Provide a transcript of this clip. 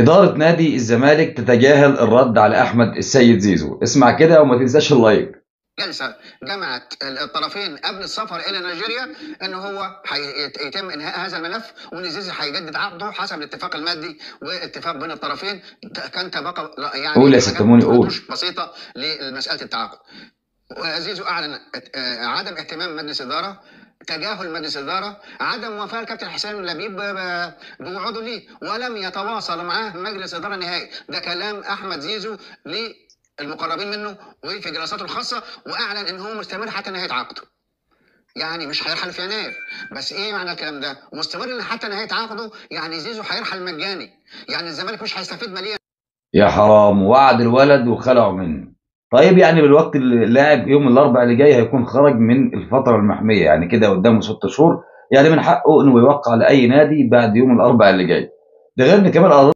إدارة نادي الزمالك تتجاهل الرد على أحمد السيد زيزو. اسمع كده وما تنساش اللايك. جلسة جمعت الطرفين قبل السفر إلى نيجيريا إن هو يتم إنهاء هذا الملف، وإن زيزو هيجدد عقده حسب الاتفاق المادي واتفاق بين الطرفين. كان تبقى قول يعني يا ستموني قول. بسيطة لمسألة التعاقد. وزيزو أعلن عدم اهتمام مجلس إدارة، تجاهل مجلس إدارة، عدم وفاء الكابتن حسين لبيب بوعوده ليه، ولم يتواصل معاه مجلس إدارة نهائي. ده كلام أحمد زيزو للمقربين منه وفي جلساته الخاصة، وأعلن إن هو مستمر حتى نهاية عقده. يعني مش هيرحل في يناير. بس ايه معنى الكلام ده؟ مستمر حتى نهايه عقده، يعني زيزو هيرحل مجاني، يعني الزمالك مش هيستفيد ماليا. يا حرام، وعد الولد وخلعوا منه. طيب يعني بالوقت اللي اللاعب يوم الاربعاء اللي جاي هيكون خرج من الفتره المحميه، يعني كده قدامه 6 شهور، يعني من حقه انه يوقع لاي نادي بعد يوم الاربعاء اللي جاي. ده غير ان كمان